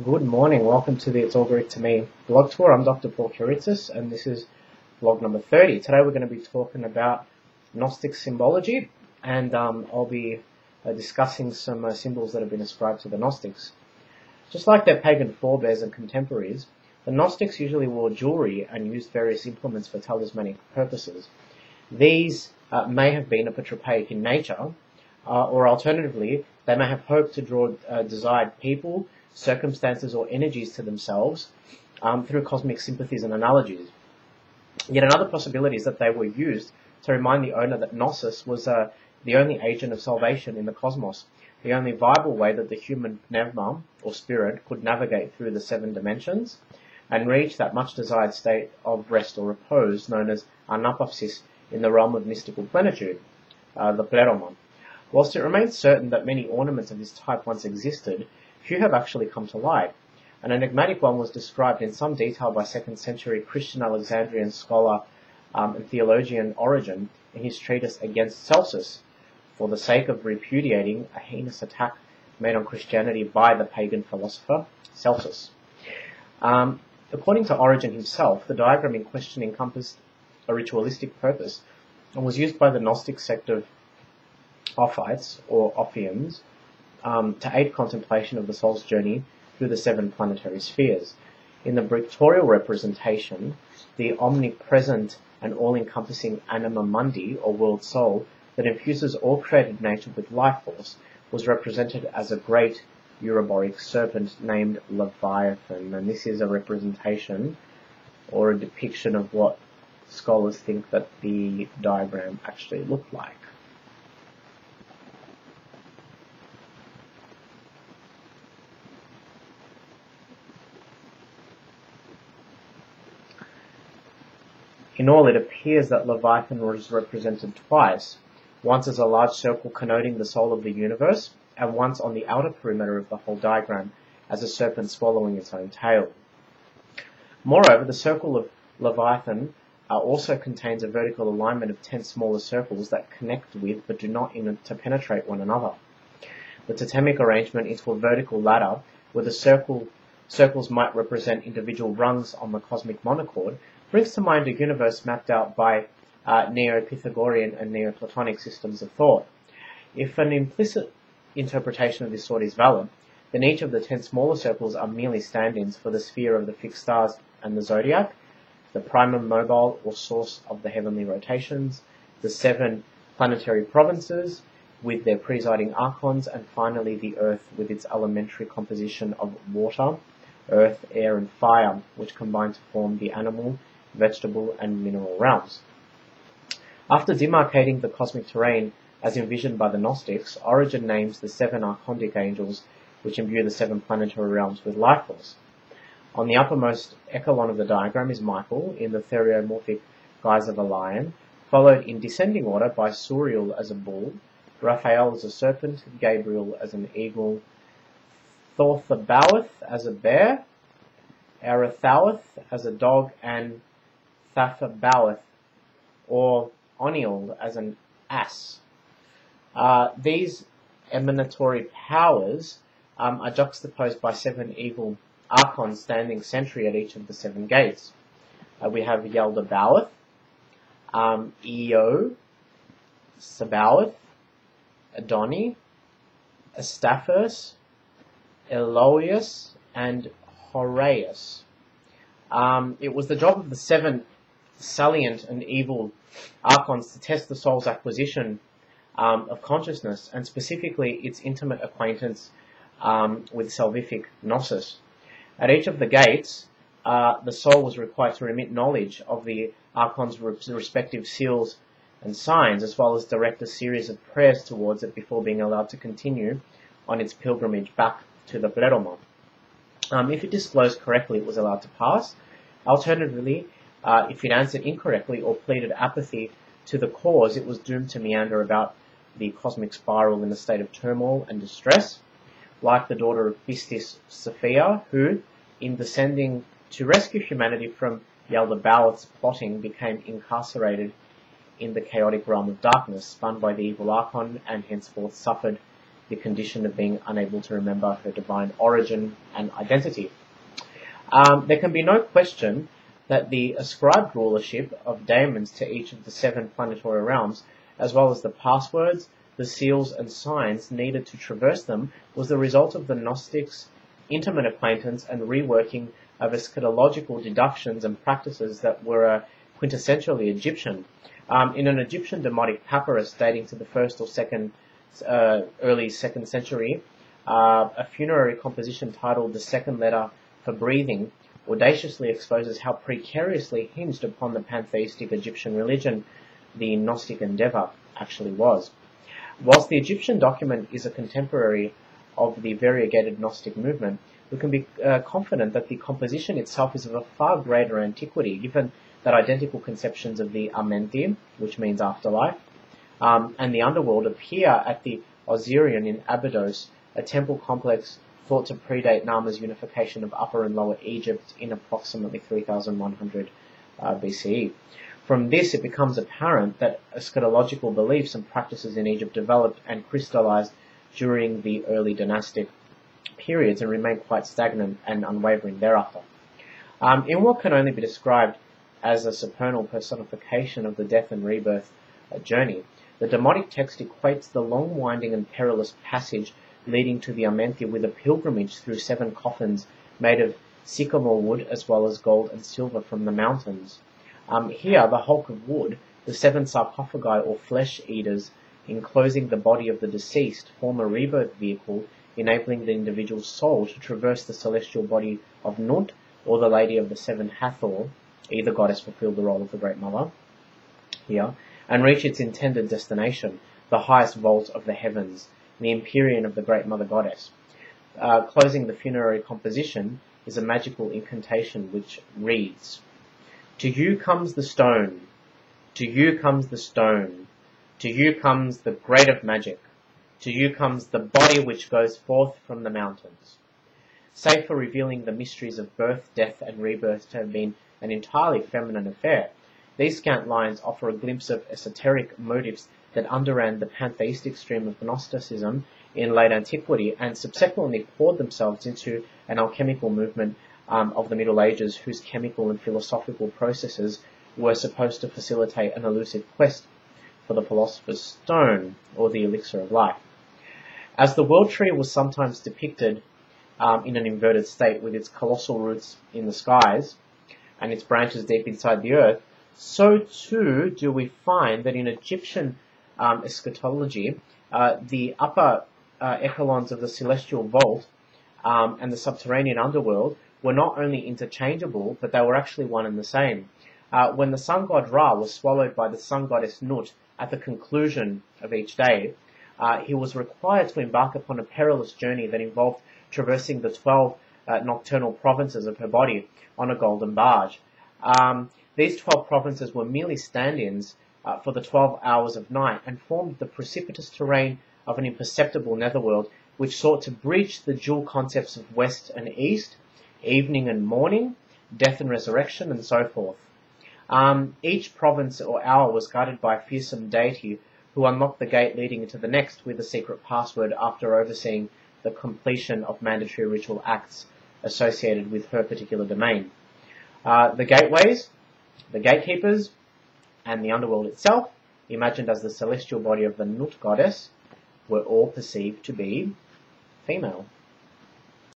Good morning, welcome to the It's All Greek to Me blog tour. I'm Dr. Paul Kiritsis and this is blog number 30. Today we're going to be talking about Gnostic symbology and I'll be discussing some symbols that have been ascribed to the Gnostics. Just like their pagan forebears and contemporaries, the Gnostics usually wore jewelry and used various implements for talismanic purposes. These may have been apotropaic in nature, or alternatively, they may have hoped to draw desired people, circumstances, or energies to themselves through cosmic sympathies and analogies. Yet another possibility is that they were used to remind the owner that Gnosis was the only agent of salvation in the cosmos, the only viable way that the human pneuma, or spirit, could navigate through the 7 dimensions and reach that much-desired state of rest or repose known as anapausis in the realm of mystical plenitude, the pleroma. Whilst it remains certain that many ornaments of this type once existed, few have actually come to light. An enigmatic one was described in some detail by 2nd century Christian Alexandrian scholar and theologian Origen in his treatise Against Celsus, for the sake of repudiating a heinous attack made on Christianity by the pagan philosopher Celsus. According to Origen himself, the diagram in question encompassed a ritualistic purpose and was used by the Gnostic sect of Ophites, or Ophians, to aid contemplation of the soul's journey through the 7 planetary spheres. In the pictorial representation, the omnipresent and all-encompassing anima mundi, or world soul, that infuses all created nature with life force, was represented as a great Euroboric serpent named Leviathan. And this is a representation or a depiction of what scholars think that the diagram actually looked like. In all, it appears that Leviathan was represented twice, once as a large circle connoting the soul of the universe, and once on the outer perimeter of the whole diagram as a serpent swallowing its own tail. Moreover, the circle of Leviathan also contains a vertical alignment of 10 smaller circles that connect with but do not interpenetrate one another. The totemic arrangement into a vertical ladder where the circles might represent individual rungs on the cosmic monochord brings to mind a universe mapped out by Neo-Pythagorean and Neoplatonic systems of thought. If an implicit interpretation of this sort is valid, then each of the 10 smaller circles are merely stand-ins for the sphere of the fixed stars and the zodiac, the primum mobile or source of the heavenly rotations, the 7 planetary provinces with their presiding archons, and finally the Earth with its elementary composition of water, earth, air, and fire, which combine to form the animal, vegetable, and mineral realms. After demarcating the cosmic terrain as envisioned by the Gnostics, Origen names the 7 archontic angels which imbue the 7 planetary realms with life force. On the uppermost echelon of the diagram is Michael in the theriomorphic guise of a lion, followed in descending order by Suriel as a bull, Raphael as a serpent, Gabriel as an eagle, Thorthabaoth as a bear, Arathaoth as a dog, and Thathabaoth or Oniel as an ass. These emanatory powers are juxtaposed by 7 evil archons standing sentry at each of the 7 gates. We have Yaldabaoth, Eo, Sabaoth, Adoni, Astapherus, Eloius, and Horaeus. It was the job of the 7 salient and evil archons to test the soul's acquisition of consciousness, and specifically its intimate acquaintance with salvific gnosis. At each of the gates, the soul was required to remit knowledge of the archon's respective seals and signs, as well as direct a series of prayers towards it before being allowed to continue on its pilgrimage back to the pleroma. If it disclosed correctly, it was allowed to pass. Alternatively, if it answered incorrectly or pleaded apathy to the cause, it was doomed to meander about the cosmic spiral in a state of turmoil and distress, like the daughter of Pistis Sophia, who, in descending to rescue humanity from Yaldabaoth's plotting, became incarcerated in the chaotic realm of darkness, spun by the evil Archon, and henceforth suffered the condition of being unable to remember her divine origin and identity. There can be no question that the ascribed rulership of daemons to each of the 7 planetary realms, as well as the passwords, the seals and signs needed to traverse them, was the result of the Gnostics' intimate acquaintance and reworking of eschatological deductions and practices that were quintessentially Egyptian. In an Egyptian demotic papyrus dating to the 1st or 2nd, early 2nd century, a funerary composition titled The Second Letter for Breathing audaciously exposes how precariously hinged upon the pantheistic Egyptian religion the Gnostic endeavour actually was. Whilst the Egyptian document is a contemporary of the variegated Gnostic movement, we can be confident that the composition itself is of a far greater antiquity, given that identical conceptions of the Amenthi, which means afterlife, and the underworld appear at the Osirian in Abydos, a temple complex thought to predate Nama's unification of Upper and Lower Egypt in approximately 3100 BCE. From this, it becomes apparent that eschatological beliefs and practices in Egypt developed and crystallized during the early dynastic periods and remained quite stagnant and unwavering thereafter. In what can only be described as a supernal personification of the death and rebirth journey, the demotic text equates the long, winding and perilous passage leading to the Amenthi with a pilgrimage through 7 coffins made of sycamore wood as well as gold and silver from the mountains. Here, the hulk of wood, the 7 sarcophagi or flesh eaters enclosing the body of the deceased, form a rebirth vehicle, enabling the individual's soul to traverse the celestial body of Nut, or the Lady of the 7 Hathor, either goddess fulfilled the role of the Great Mother here, and reach its intended destination, the highest vault of the heavens, the Empyrean of the Great Mother Goddess. Closing the funerary composition is a magical incantation which reads, "To you comes the stone, to you comes the stone, to you comes the great of magic, to you comes the body which goes forth from the mountains." Save for revealing the mysteries of birth, death, and rebirth to have been an entirely feminine affair, these scant lines offer a glimpse of esoteric motives that underran the pantheistic stream of Gnosticism in late antiquity and subsequently poured themselves into an alchemical movement of the Middle Ages whose chemical and philosophical processes were supposed to facilitate an elusive quest for the philosopher's stone, or the elixir of life. As the world tree was sometimes depicted in an inverted state with its colossal roots in the skies and its branches deep inside the earth, so too do we find that in Egyptian eschatology, the upper echelons of the celestial vault and the subterranean underworld were not only interchangeable, but they were actually one and the same. When the sun god Ra was swallowed by the sun goddess Nut at the conclusion of each day, he was required to embark upon a perilous journey that involved traversing the 12 nocturnal provinces of her body on a golden barge. These 12 provinces were merely stand-ins for the 12 hours of night and formed the precipitous terrain of an imperceptible netherworld which sought to bridge the dual concepts of west and east, evening and morning, death and resurrection, and so forth. Each province or hour was guarded by a fearsome deity who unlocked the gate leading into the next with a secret password after overseeing the completion of mandatory ritual acts associated with her particular domain. The gateways, the gatekeepers, and the underworld itself, imagined as the celestial body of the Nut goddess, were all perceived to be female.